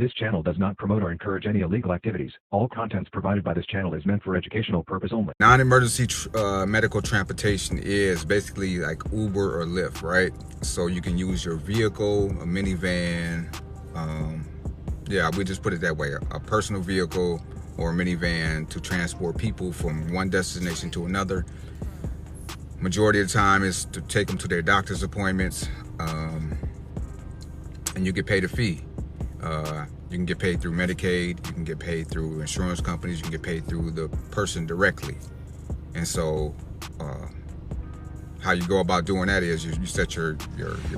This channel does not promote or encourage any illegal activities. All contents provided by this channel is meant for educational purpose only. Non-emergency medical transportation is basically like Uber or Lyft, right? So you can use your vehicle, a minivan. Yeah, we just put it that way: a personal vehicle or a minivan to transport people from one destination to another. Majority of the time is to take them to their doctor's appointments, and you get paid a fee. You can get paid through Medicaid, you can get paid through insurance companies, you can get paid through the person directly. And so how you go about doing that is you set your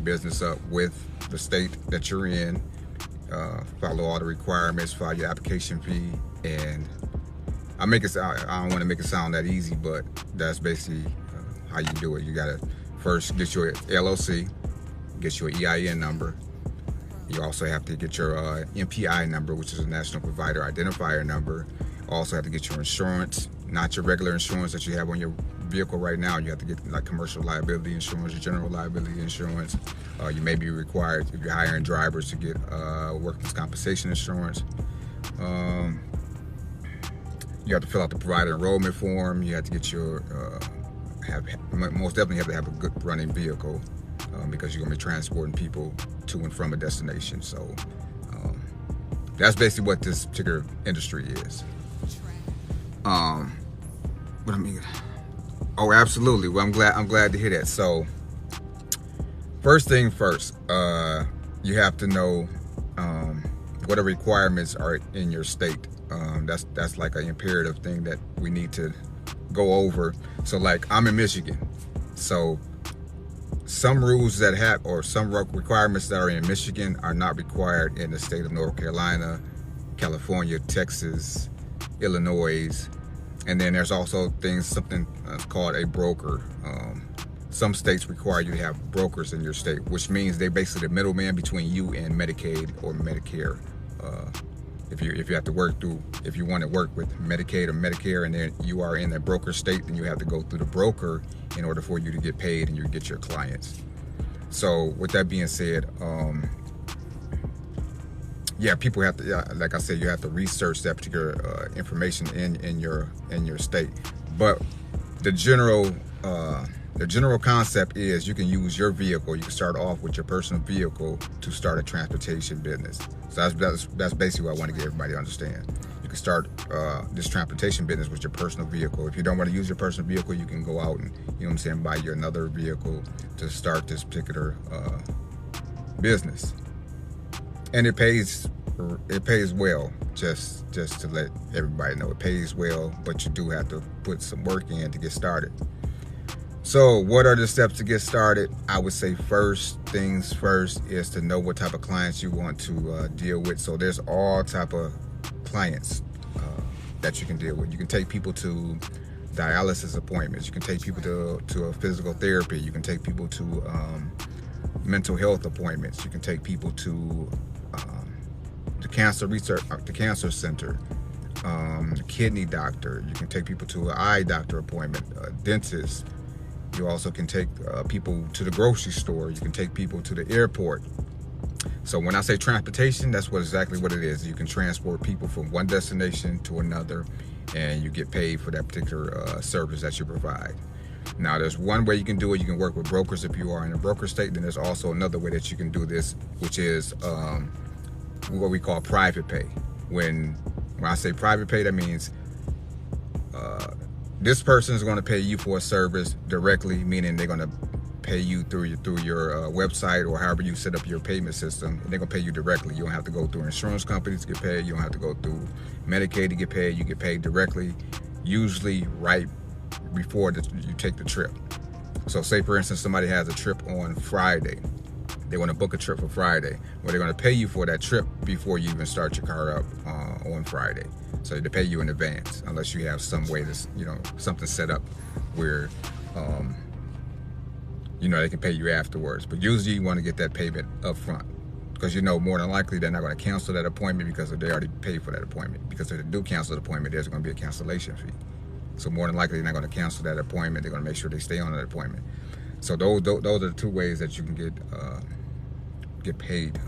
business up with the state that you're in, follow all the requirements, file your application fee, and I don't want to make it sound that easy, but that's basically how you do it. You gotta first get your LLC, get your EIN number. You also have to get your MPI number, which is a National Provider Identifier number. Also have to get your insurance, not your regular insurance that you have on your vehicle right now. You have to get like commercial liability insurance, general liability insurance. You may be required, if you're hiring drivers, to get workers' compensation insurance. You have to fill out the provider enrollment form. You have to get your, most definitely have to have a good running vehicle. Because you're going to be transporting people to and from a destination. So that's basically what this particular industry is. But I mean, oh, absolutely. Well, I'm glad to hear that. So first thing first, you have to know what the requirements are in your state. That's like an imperative thing that we need to go over. So like I'm in Michigan, so some rules that have, or some requirements that are in Michigan are not required in the state of North Carolina, California, Texas, Illinois. And then there's also something called a broker. Some states require you to have brokers in your state, which means they're basically the middleman between you and Medicaid or Medicare. If you have to work through, if you want to work with Medicaid or Medicare and then you are in a broker state, then you have to go through the broker in order for you to get paid and you get your clients. So with that being said, yeah, people have to, like I said, you have to research that particular information in your state. But the general concept is you can use your vehicle. You can start off with your personal vehicle to start a transportation business. So that's basically what I want to get everybody to understand. You can start this transportation business with your personal vehicle. If you don't want to use your personal vehicle, you can go out and, you know what I'm saying, buy you another vehicle to start this particular business. And it pays well, just to let everybody know. It pays well, but you do have to put some work in to get started. So what are the steps to get started? I would say first things first is to know what type of clients you want to deal with. So there's all type of clients that you can deal with. You can take people to dialysis appointments. You can take people to a physical therapy. You can take people to mental health appointments. You can take people to the cancer research, the cancer center, the kidney doctor. You can take people to an eye doctor appointment, a dentist. You also can take people to the grocery store. You can take people to the airport. So when I say transportation, that's exactly what it is. You can transport people from one destination to another, and you get paid for that particular service that you provide. Now, there's one way you can do it. You can work with brokers if you are in a broker state. Then there's also another way that you can do this, which is what we call private pay. When I say private pay, that means this person is going to pay you for a service directly, meaning they're going to pay you through your website or however you set up your payment system. And they're going to pay you directly. You don't have to go through insurance companies to get paid. You don't have to go through Medicaid to get paid. You get paid directly, usually right before you take the trip. So say, for instance, somebody has a trip on Friday. They want to book a trip for Friday. Well, they're going to pay you for that trip before you even start your car up on Friday. So they pay you in advance, unless you have some way to, something set up where, they can pay you afterwards. But usually you want to get that payment up front, because more than likely they're not going to cancel that appointment because they already paid for that appointment. Because if they do cancel the appointment, there's going to be a cancellation fee. So more than likely they're not going to cancel that appointment. They're going to make sure they stay on that appointment. So those are the two ways that you can get paid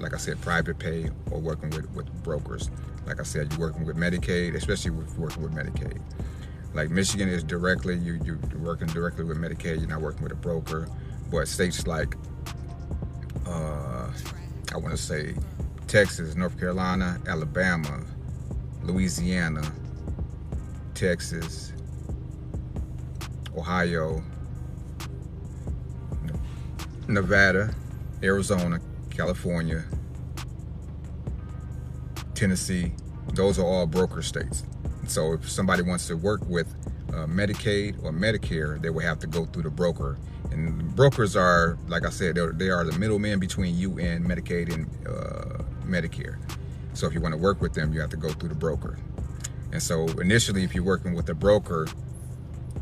like I said, private pay or working with brokers. Like I said, you're working with Medicaid, especially with working with Medicaid. Like Michigan is directly, you're working directly with Medicaid, you're not working with a broker. But states like, I want to say Texas, North Carolina, Alabama, Louisiana, Texas, Ohio, Nevada, Arizona, California, Tennessee, those are all broker states. So if somebody wants to work with Medicaid or Medicare, they will have to go through the broker. And brokers are, like I said, they are the middleman between you and Medicaid and Medicare. So if you want to work with them, you have to go through the broker. And so initially, if you're working with a broker,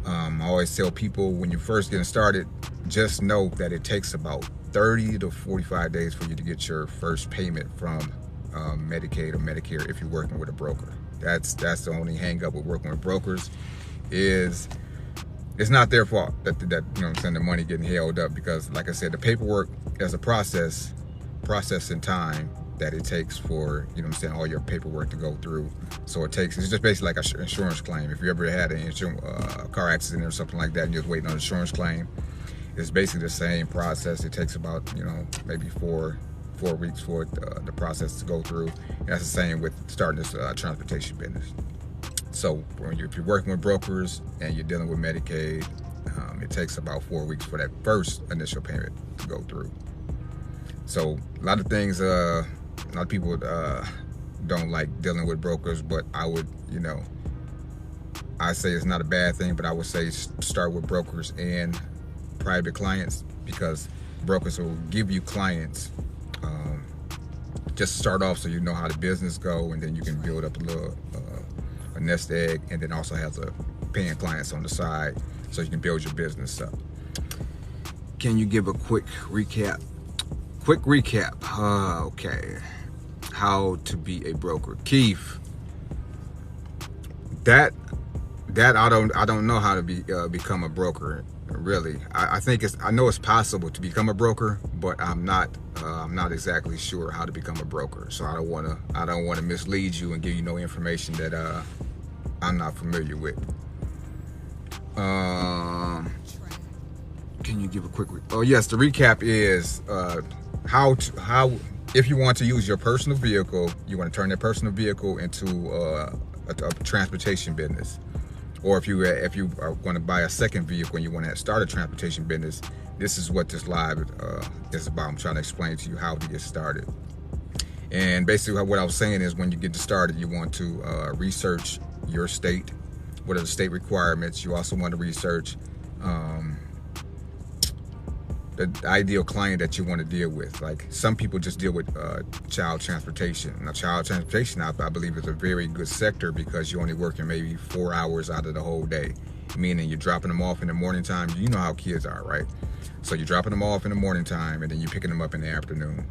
I always tell people when you're first getting started, just know that it takes about 30 to 45 days for you to get your first payment from Medicaid or Medicare if you're working with a broker. That's the only hang up with working with brokers, is it's not their fault that you know what I'm saying, the money getting held up, because like I said, the paperwork as a process in time that it takes for, you know what I'm saying, all your paperwork to go through. So it's just basically like an insurance claim. If you ever had a car accident or something like that and you're just waiting on an insurance claim, it's basically the same process. It takes about, you know, maybe four weeks for the process to go through. And that's the same with starting this transportation business. So if you're working with brokers and you're dealing with Medicaid, it takes about 4 weeks for that first initial payment to go through. So a lot of things, a lot of people don't like dealing with brokers, but I would, you know, I say it's not a bad thing, but I would say start with brokers and private clients, because brokers will give you clients just start off so you know how the business go, and then you can build up a little a nest egg, and then also have the paying clients on the side so you can build your business up. Can you give a quick recap? Okay. How to be a broker. Keith, that I don't know how to become a broker, really. I think I know it's possible to become a broker, but I'm not exactly sure how to become a broker. So I don't want to mislead you and give you no information that I'm not familiar with. Can you give a quick? Oh yes, the recap is how if you want to use your personal vehicle, you want to turn that personal vehicle into a transportation business, or if you are going to buy a second vehicle and you want to start a transportation business, this is what this live is about. I'm trying to explain to you how to get started. And basically what I was saying is, when you get started, you want to research your state, what are the state requirements. You also want to research the ideal client that you want to deal with. Like, some people just deal with child transportation. Now, child transportation, I believe, is a very good sector, because you're only working maybe 4 hours out of the whole day, meaning you're dropping them off in the morning time. You know how kids are, right? So you're dropping them off in the morning time, and then you're picking them up in the afternoon.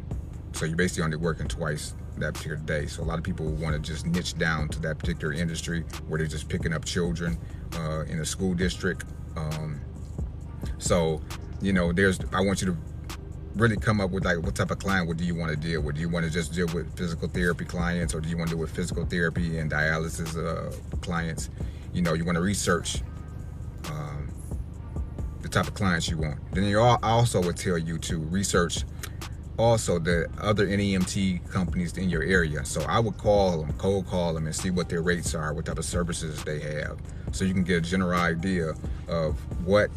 So you're basically only working twice that particular day. So a lot of people want to just niche down to that particular industry where they're just picking up children in a school district. So, you know, I want you to really come up with, like, what type of client do you want to deal with? Do you want to just deal with physical therapy clients, or do you want to deal with physical therapy and dialysis clients? You know, you want to research the type of clients you want. Then I also would tell you to research also the other NEMT companies in your area. So I would cold call them and see what their rates are, what type of services they have, so you can get a general idea of what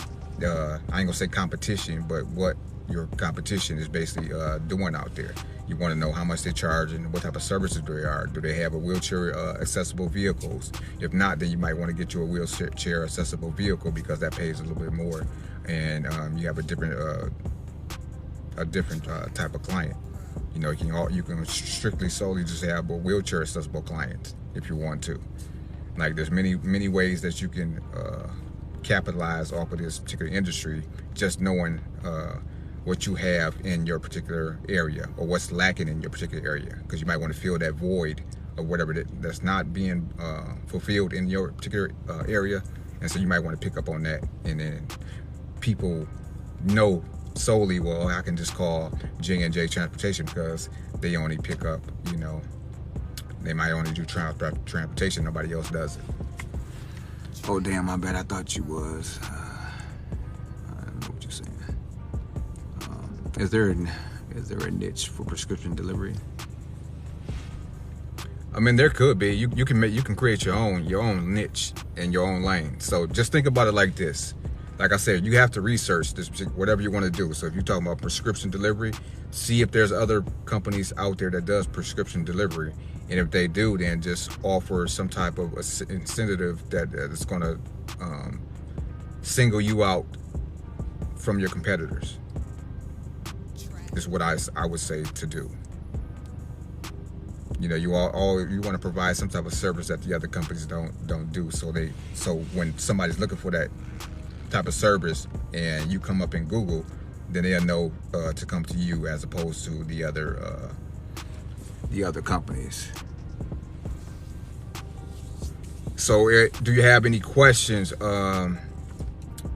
I ain't gonna say competition, but what your competition is basically doing out there. You want to know how much they're charging, what type of services they are. Do they have a wheelchair accessible vehicles? If not, then you might want to get you a wheelchair accessible vehicle, because that pays a little bit more, and you have a different type of client. You know, you can strictly solely just have a wheelchair accessible clients if you want to. Like, there's many ways that you can capitalize off of this particular industry, just knowing what you have in your particular area, or what's lacking in your particular area, because you might want to fill that void of whatever that's not being fulfilled in your particular area. And so you might want to pick up on that, and then people know solely, well, I can just call J&J Transportation, because they only pick up, you know, they might only do transportation. Nobody else does it. Oh, damn, my bad. I thought you was. I don't know what you're saying. Is there a niche for prescription delivery? I mean, there could be. You can create your own niche and your own lane. So just think about it like this. Like I said, you have to research this, whatever you want to do. So if you're talking about prescription delivery, see if there's other companies out there that does prescription delivery. And if they do, then just offer some type of incentive that is going to single you out from your competitors. Is what I would say to do. You know, you want to provide some type of service that the other companies don't do. So when somebody's looking for that type of service and you come up in Google, then they'll know to come to you as opposed to the other companies. So do you have any questions?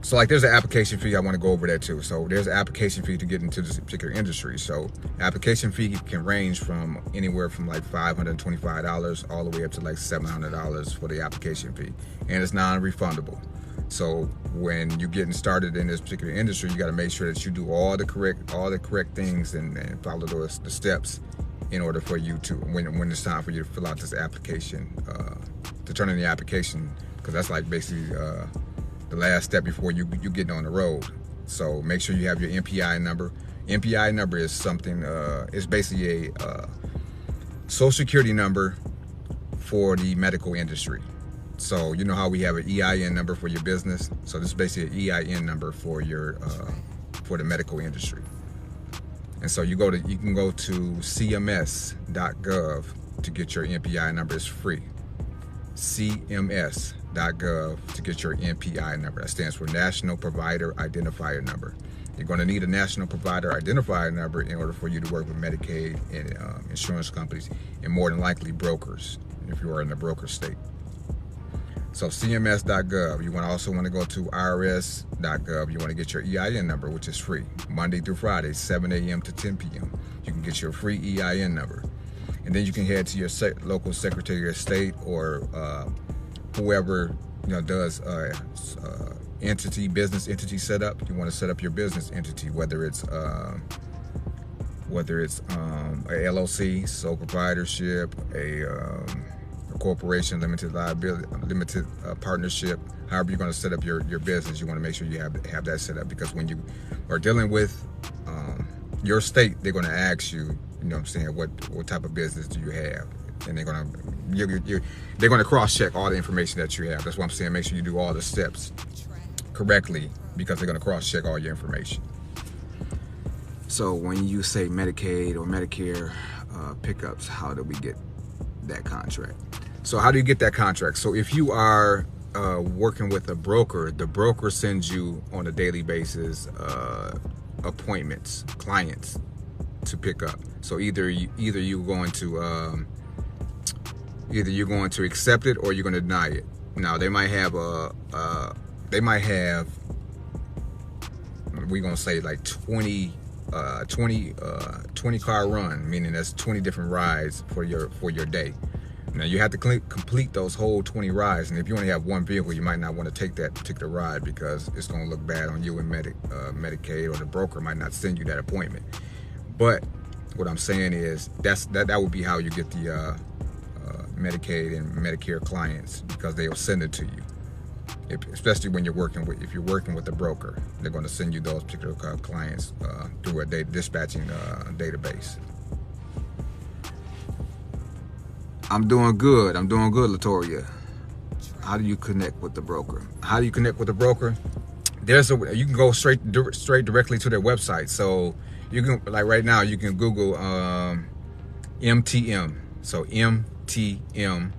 So like there's an application fee. I want to go over that too. So there's an application fee to get into this particular industry. So application fee can range from anywhere from like $525 all the way up to like $700 for the application fee, and it's non-refundable. So when you're getting started in this particular industry, you got to make sure that you do all the correct things and follow the steps in order for you to when it's time for you to fill out this application, to turn in the application, because that's like basically the last step before you getting on the road. So make sure you have your MPI number. MPI number is something, it's basically a social security number for the medical industry. So you know how we have an EIN number for your business? So this is basically an EIN number for your for the medical industry. And so you can go to cms.gov to get your MPI number. It's free. cms.gov to get your MPI number. That stands for National Provider Identifier Number. You're going to need a National Provider Identifier Number in order for you to work with Medicaid and insurance companies, and more than likely brokers if you are in the broker state. So cms.gov. You also want to go to irs.gov. You want to get your EIN number, which is free. Monday through Friday, 7 a.m. to 10 p.m. You can get your free EIN number. And then you can head to your local Secretary of State or whoever does business entity setup. You want to set up your business entity, whether it's a LLC, sole proprietorship, a corporation, limited liability, limited partnership. However you're going to set up your business, you want to make sure you have that set up, because when you are dealing with your state, they're going to ask you, you know what I'm saying, what type of business do you have, and they're going to cross-check all the information that you have. That's why I'm saying make sure you do all the steps correctly, because they're going to cross-check all your information. So when you say Medicaid or Medicare pickups, how do we get that contract? So how do you get that contract? So if you are working with a broker, the broker sends you on a daily basis appointments, clients to pick up. So either you're going to accept it or you're going to deny it. Now they might have we're gonna say like 20 car run, meaning that's 20 different rides for your day. Now you have to complete those whole 20 rides, and if you only have one vehicle, you might not want to take that particular ride because it's going to look bad on you and Medicaid, or the broker might not send you that appointment. But what I'm saying is that would be how you get the Medicaid and Medicare clients, because they'll send it to you. Especially when if you're working with a broker, they're going to send you those particular clients through a dispatching database. I'm doing good, Latoria. How do you connect with the broker? You can go straight directly to their website. So you can, like right now, you can Google MTM. So MTM,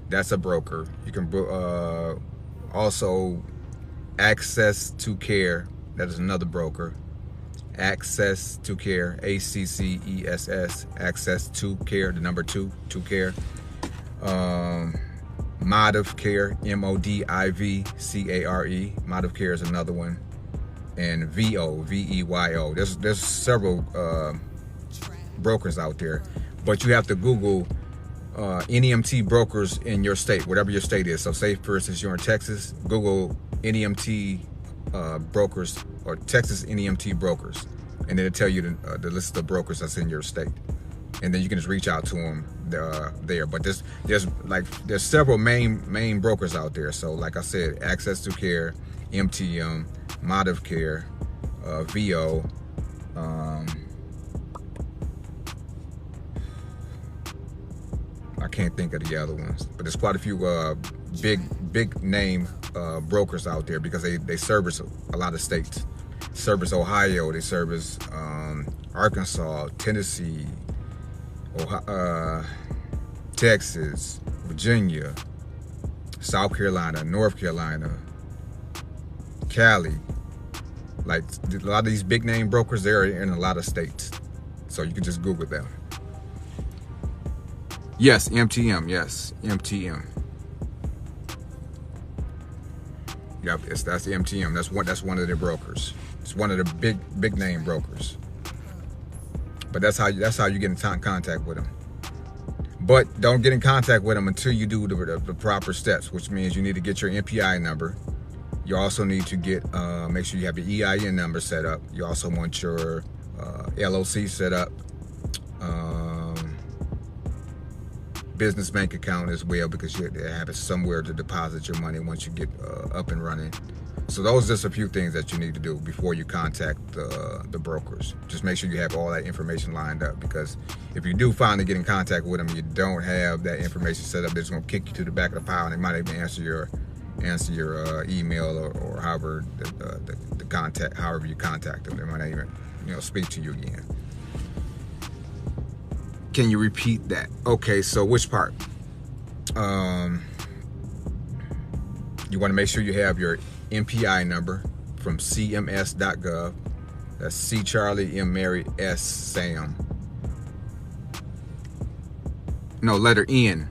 that's a broker. You can also Access to Care, that is another broker. Access to Care, ACCESS, Access to Care, the number 2 Care. Modiv Care, MODIVCARE, Modiv Care is another one. And VEYO. There's several brokers out there, But you have to Google NEMT brokers in your state, whatever your state is. So say, for instance, you're in Texas, Google NEMT brokers or Texas NEMT brokers, and then it'll tell you the list of brokers that's in your state. And then you can just reach out to them there. But there's several main brokers out there. So like I said, Access to Care, MTM, Modif Care, VO, I can't think of the other ones, but there's quite a few big name brokers out there because they service a lot of states. Service Ohio, they service Arkansas, Tennessee, Texas, Virginia, South Carolina, North Carolina, Cali. Like a lot of these big name brokers, they're in a lot of states. So you can just Google them. Yes, MTM, yes, MTM. Yep, that's the MTM. That's one of the brokers. It's one of the big name brokers. But that's how you get in contact with them. But don't get in contact with them until you do the proper steps, which means you need to get your NPI number. You also need to make sure you have your EIN number set up. You also want your LLC set up, business bank account as well, because you have it somewhere to deposit your money once you get up and running. So those are just a few things that you need to do before you contact the brokers. Just make sure you have all that information lined up, because if you do finally get in contact with them and you don't have that information set up, they're just going to kick you to the back of the pile, and they might even answer your email or however the contact, however you contact them. They might not even speak to you again. Can you repeat that? Okay, so which part? You want to make sure you have your NPI number from cms.gov. That's C Charlie M Mary S Sam. No, letter N.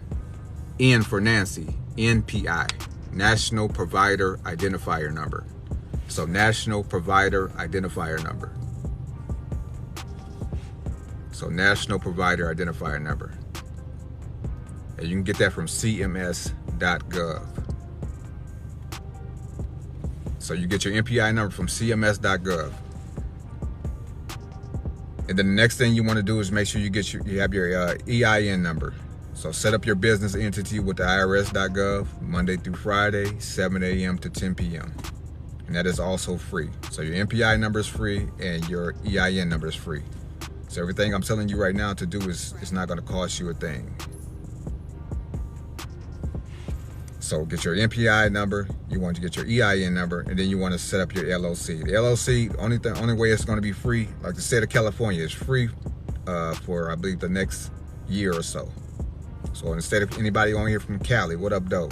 N for Nancy. NPI. National Provider Identifier Number. So National Provider Identifier Number. So National Provider Identifier Number. And you can get that from cms.gov. So you get your NPI number from cms.gov. And then the next thing you want to do is make sure you have your EIN number. So set up your business entity with the IRS.gov Monday through Friday, 7 a.m. to 10 p.m. And that is also free. So your NPI number is free and your EIN number is free. So everything I'm telling you right now to do is not going to cost you a thing. So get your NPI number, you want to get your EIN number, and then you want to set up your LLC. The LLC, only way it's going to be free, like the state of California, is free for, I believe, the next year or so. So instead of anybody on here from Cali, what up, though?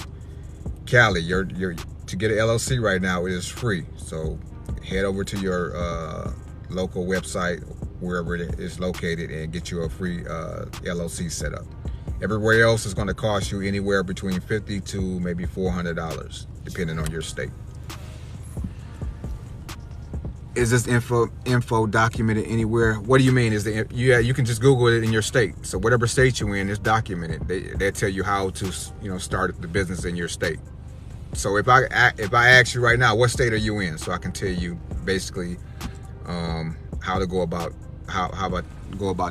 Cali, to get an LLC right now, it is free. So head over to your local website, wherever it is located, and get you a free LLC set up. Everywhere else is going to cost you anywhere between $50 to maybe $400, depending on your state. Is this info documented anywhere? What do you mean? You can just Google it in your state. So whatever state you're in, it's documented. They tell you how to start the business in your state. So if I ask you right now, what state are you in? So I can tell you basically how to go about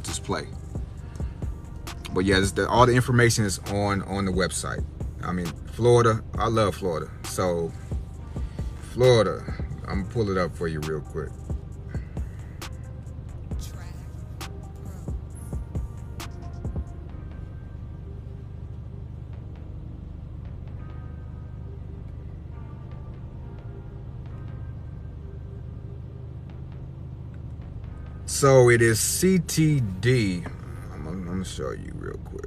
this play. But yeah, all the information is on the website. I mean, Florida, I love Florida. So Florida, I'm gonna pull it up for you real quick. So it is CTD. I'm gonna show you real quick.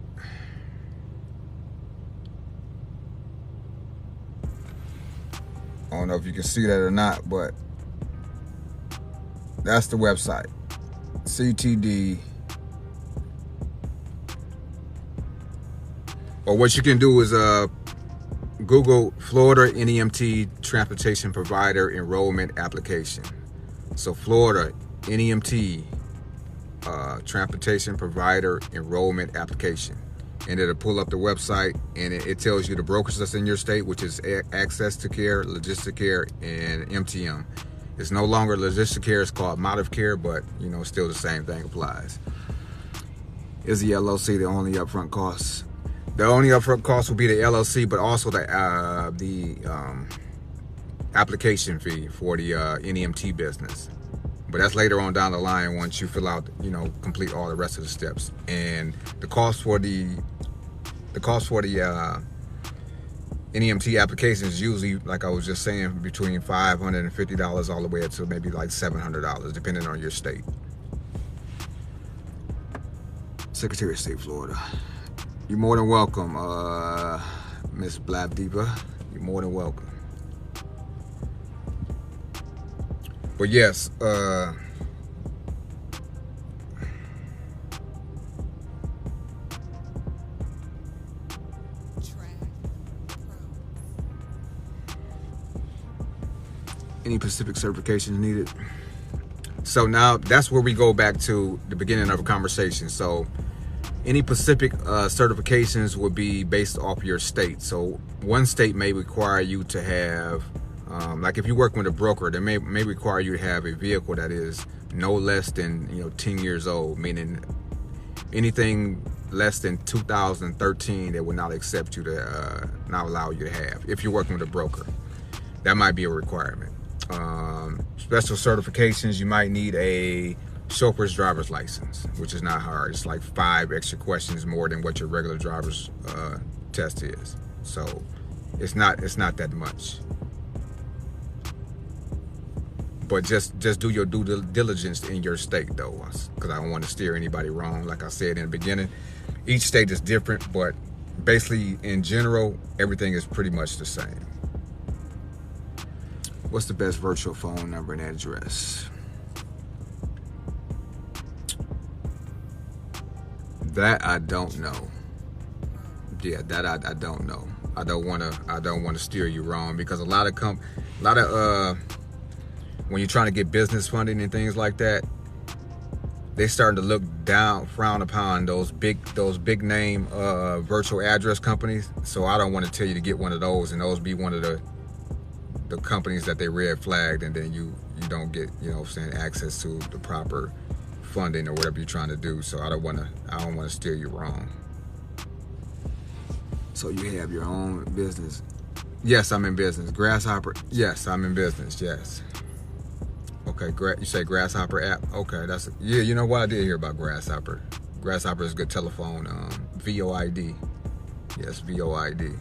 I don't know if you can see that or not, but that's the website. CTD. Or what you can do is Google Florida NEMT Transportation Provider Enrollment Application. So Florida NEMT transportation provider enrollment application. And it'll pull up the website, and it tells you the brokers that's in your state, which is Access to Care, Logistic Care, and MTM. It's no longer Logistic Care, it's called Modif Care, but still the same thing applies. Is the LLC the only upfront costs? The only upfront cost will be the LLC, but also the application fee for the NEMT business. But that's later on down the line once you fill out, complete all the rest of the steps. And the cost for the NEMT application is usually, like I was just saying, between $550 all the way up to maybe like $700, depending on your state. Secretary of State, Florida. You're more than welcome, Miss Blabdiva. You're more than welcome. But yes, any specific certifications needed? So now that's where we go back to the beginning of a conversation. So any specific certifications would be based off your state. So one state may require you to have, like if you work with a broker, they may require you to have a vehicle that is no less than 10 years old, meaning anything less than 2013 they will not accept you to not allow you to have if you're working with a broker. That might be a requirement. Special certifications, you might need a chauffeur's driver's license, which is not hard. It's like 5 extra questions more than what your regular driver's test is. So it's not that much. But just do your due diligence in your state though, because I don't want to steer anybody wrong. Like I said in the beginning, each state is different, but basically in general, everything is pretty much the same. What's the best virtual phone number and address? That I don't know. Yeah, that I don't know. I don't want to steer you wrong, because a lot of when you're trying to get business funding and things like that, they starting to look down, frown upon those big name virtual address companies. So I don't want to tell you to get one of those, and those be one of the companies that they red flagged, and then you don't get access to the proper funding or whatever you're trying to do. So I don't want to steer you wrong. So you have your own business? Yes, I'm in business. Grasshopper? Yes, I'm in business. Yes. Okay, you say Grasshopper app? Okay, yeah. You know what, I did hear about Grasshopper. Grasshopper is a good telephone. VOID. Yes, VOID.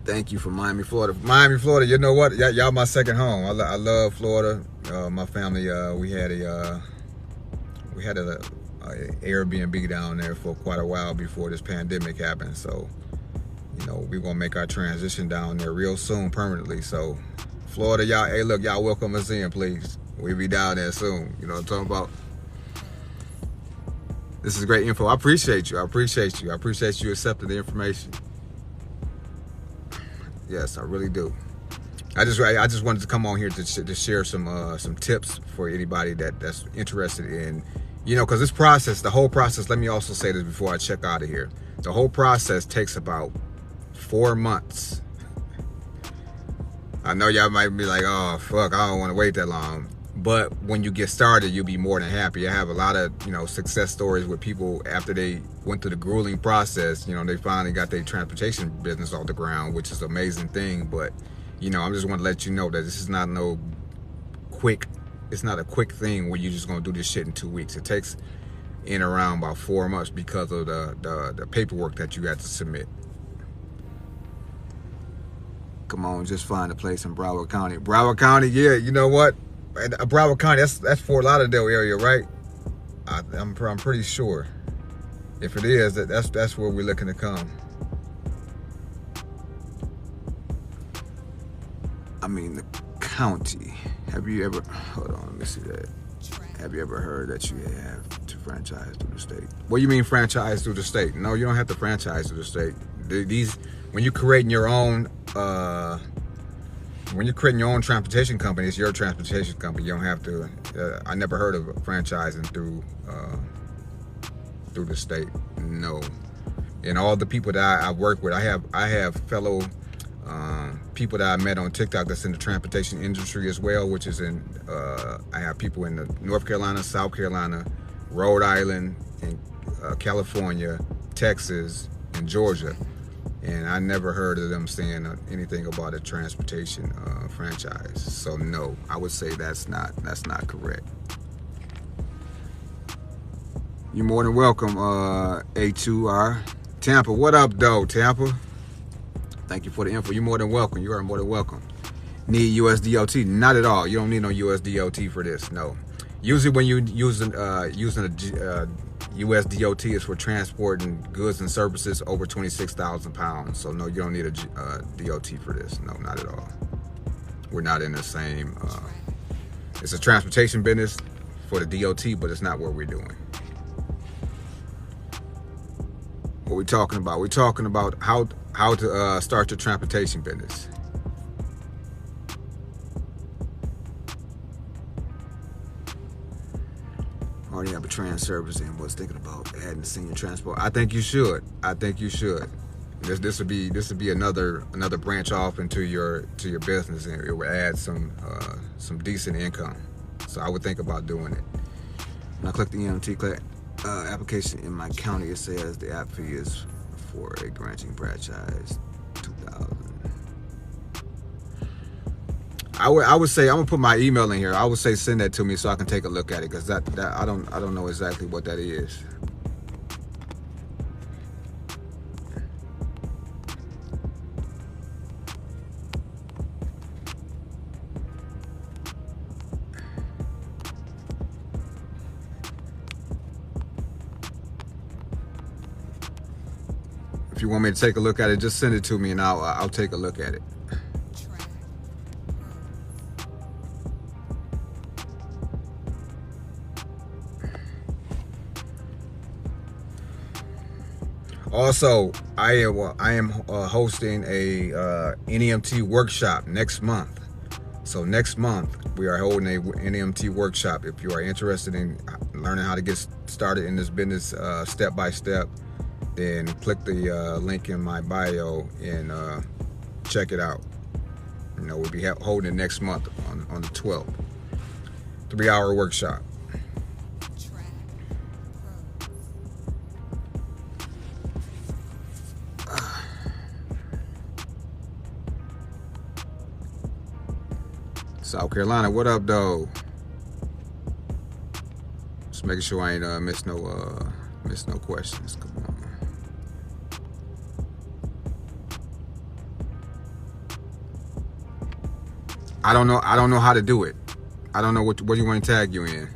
Thank you for Miami, Florida. Miami, Florida. You know what? Y'all my second home. I love Florida. My family, we had a Airbnb down there for quite a while before this pandemic happened. So, we're gonna make our transition down there real soon, permanently. So, Florida, y'all, hey, look, y'all welcome us in, please. We'll be down there soon. You know what I'm talking about? This is great info. I appreciate you. I appreciate you accepting the information. Yes, I really do. I just wanted to come on here to share some tips for anybody that's interested in, because the whole process, let me also say this before I check out of here. The whole process takes about 4 months. I know y'all might be like, oh, fuck, I don't want to wait that long. But when you get started, you'll be more than happy. I have a lot of, success stories with people after they went through the grueling process. They finally got their transportation business off the ground, which is an amazing thing. But, I'm just want to let you know that this is not it's not a quick thing where you're just going to do this shit in 2 weeks. It takes in around about 4 months because of the paperwork that you have to submit. Come on, just find a place in Broward County. Broward County, yeah, you know what? Broward County, that's Fort Lauderdale area, right? I'm pretty sure. If it is, that's where we're looking to come. I mean, the county. Have you ever, hold on, let me see that. Have you ever heard that you have to franchise through the state? What do you mean franchise through the state? No, you don't have to franchise through the state. When you're creating your own when you're creating your own transportation company, it's your transportation company. You don't have to. I never heard of franchising through the state. No. And all the people that I work with, I have fellow people that I met on TikTok that's in the transportation industry as well, which is in I have people in the North Carolina, South Carolina, Rhode Island, and California, Texas, and Georgia. And I never heard of them saying anything about a transportation franchise. So no, I would say that's not correct. You're more than welcome, A2R. Tampa, what up, though, Tampa? Thank you for the info. You're more than welcome. You are more than welcome. Need USDOT? Not at all. You don't need no USDOT for this. No. Usually when you're using a USDOT is for transporting goods and services over 26,000 pounds. So no, you don't need a DOT for this. No, not at all. We're not in the same. It's a transportation business for the DOT, but it's not what we're doing. What we talking about? We're talking about how to start your transportation business. Already have a trans service and was thinking about adding senior transport. I think you should. This would be another branch off into your business, and it would add some decent income. So I would think about doing it. When I click the Nemt application in my county, it says the app fee is for a granting franchise $2,000. I would say I'm gonna put my email in here. I would say send that to me so I can take a look at it, because that I don't know exactly what that is. If you want me to take a look at it, just send it to me and I'll take a look at it. Also, I am hosting a NEMT workshop next month. So next month we are holding a NEMT workshop. If you are interested in learning how to get started in this business step by step, then click the link in my bio and check it out. You know, we'll be holding it next month on the 12th. 3-hour workshop. South Carolina, what up, though? Just making sure I ain't miss no questions. Come on. I don't know how to do it. I don't know what you want to tag you in.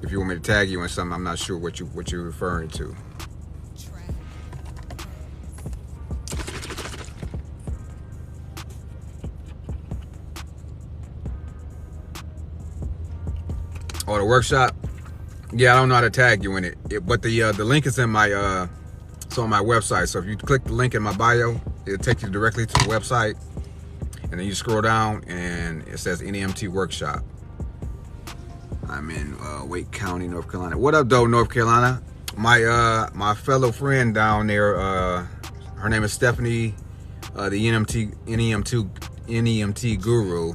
If you want me to tag you in something, I'm not sure what you're referring to. Oh, the workshop? Yeah, I don't know how to tag you in it. But the link is in my it's on my website. So if you click the link in my bio, it'll take you directly to the website, and then you scroll down and it says NEMT workshop. I'm in Wake County, North Carolina. What up, though, North Carolina? My fellow friend down there, her name is Stephanie, the NEMT guru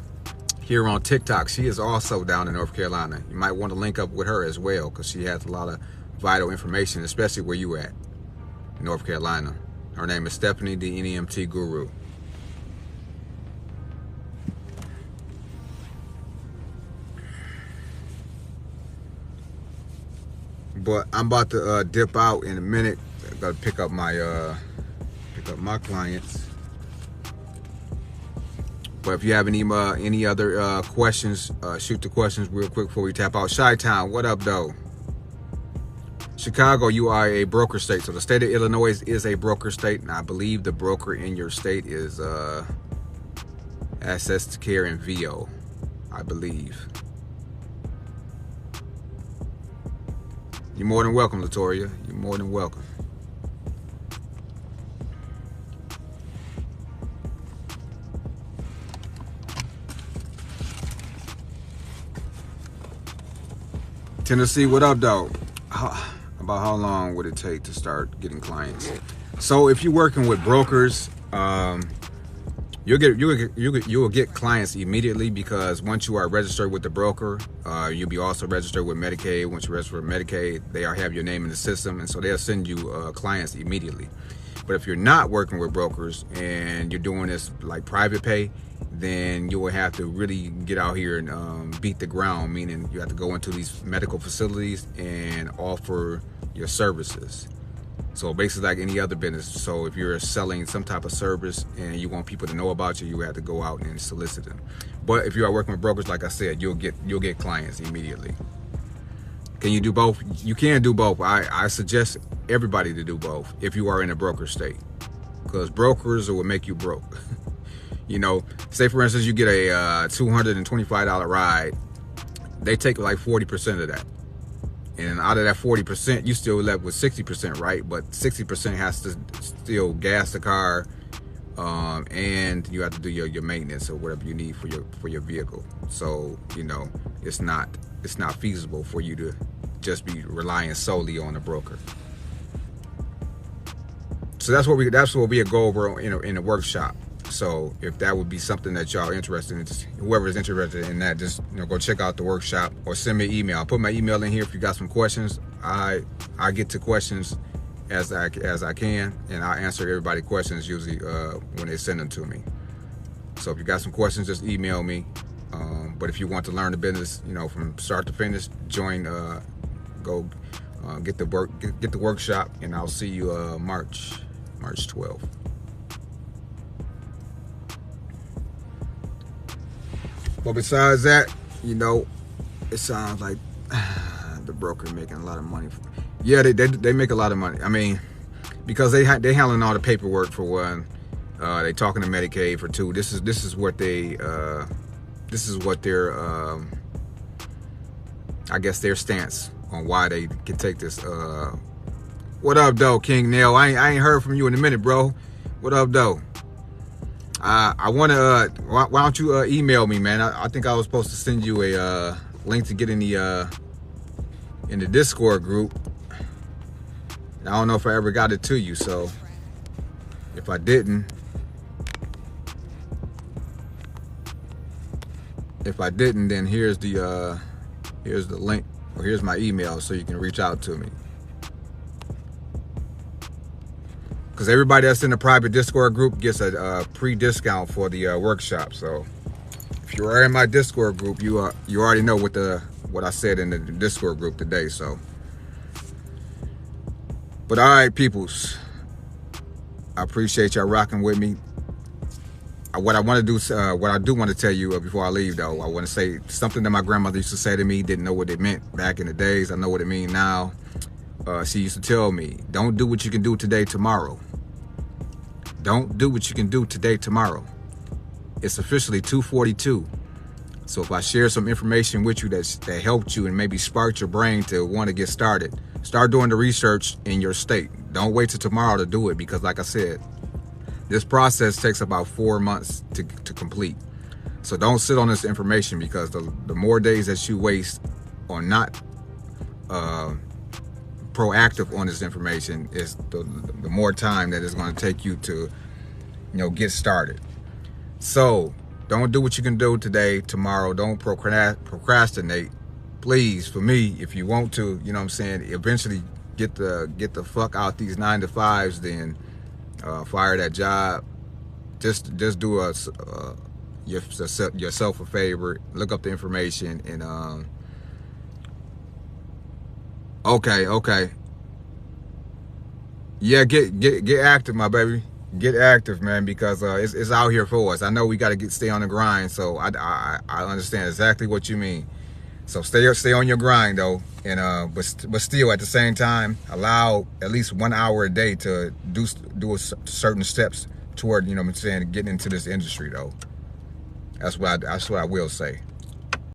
here on TikTok. She is also down in North Carolina. You might want to link up with her as well, because she has a lot of vital information, especially where you at, North Carolina. Her name is Stephanie, the NEMT guru. But I'm about to dip out in a minute. I gotta pick up my clients. But if you have any other questions, shoot the questions real quick before we tap out. Chi-Town, what up, though? Chicago, you are a broker state. So the state of Illinois is a broker state, and I believe the broker in your state is Access to Care and VO, I believe. You're more than welcome, Latoria. You're more than welcome. Tennessee, what up, though? About how long would it take to start getting clients? So if you're working with brokers, you'll get clients immediately, because once you are registered with the broker, you'll be also registered with Medicaid. Once you register with Medicaid, they have your name in the system, and so they'll send you clients immediately. But if you're not working with brokers and you're doing this like private pay, then you will have to really get out here and beat the ground, meaning you have to go into these medical facilities and offer your services. So basically like any other business. So if you're selling some type of service and you want people to know about you, you have to go out and solicit them. But if you are working with brokers, like I said, you'll get clients immediately. Can you do both? You can do both. I suggest everybody to do both if you are in a broker state, because brokers will make you broke. You know, say for instance you get a $225 ride, they take like 40% of that, and out of that 40% you still left with 60%, right? But 60% has to still gas the car, and you have to do your maintenance or whatever you need for your vehicle. So you know, it's not feasible for you to just be relying solely on a broker. So that's what we go over in the workshop. So if that would be something that y'all interested in, whoever is interested in that, just go check out the workshop or send me an email. I'll put my email in here if you got some questions. I get to questions as I can, and I answer everybody's questions usually when they send them to me. So if you got some questions, just email me. But if you want to learn the business, from start to finish, join. Go get the workshop, and I'll see you March 12th. But besides that, it sounds like the broker making a lot of money. Yeah, they make a lot of money. I mean, because they handling all the paperwork for one. They talking to Medicaid for two. This is what their I guess their stance on why they can take this. What up, though, King Nail? I ain't heard from you in a minute, bro. What up, though? I want to. Why don't you email me, man? I think I was supposed to send you a link to get in the Discord group. I don't know if I ever got it to you. So if I didn't, then here's the link, or here's my email, so you can reach out to me. Because everybody that's in the private Discord group gets a pre-discount for the workshop. So if you are in my Discord group, you already know what I said in the Discord group today. So, but all right, peoples, I appreciate y'all rocking with me. What I do want to tell you before I leave, though, I want to say something that my grandmother used to say to me. Didn't know what it meant back in the days. I know what it means now. She used to tell me, don't do what you can do today, tomorrow. Don't do what you can do today, tomorrow. It's officially 2:42. So if I share some information with you that helped you and maybe sparked your brain to want to get started, start doing the research in your state. Don't wait till tomorrow to do it, because like I said, this process takes about 4 months to complete. So don't sit on this information, because the more days that you waste on not proactive on this information, is the more time that it's going to take you to get started. So don't do what you can do today, tomorrow. Don't procrastinate, please. For me, if you want to, eventually get the fuck out these 9-to-5s, then fire that job. Just do yourself a favor, look up the information, and okay, yeah, get active, my baby. Get active, man, because it's out here for us. I know we got to stay on the grind, so I understand exactly what you mean. So stay on your grind, though, and but still at the same time, allow at least 1 hour a day to do certain steps toward getting into this industry, though. That's what I will say.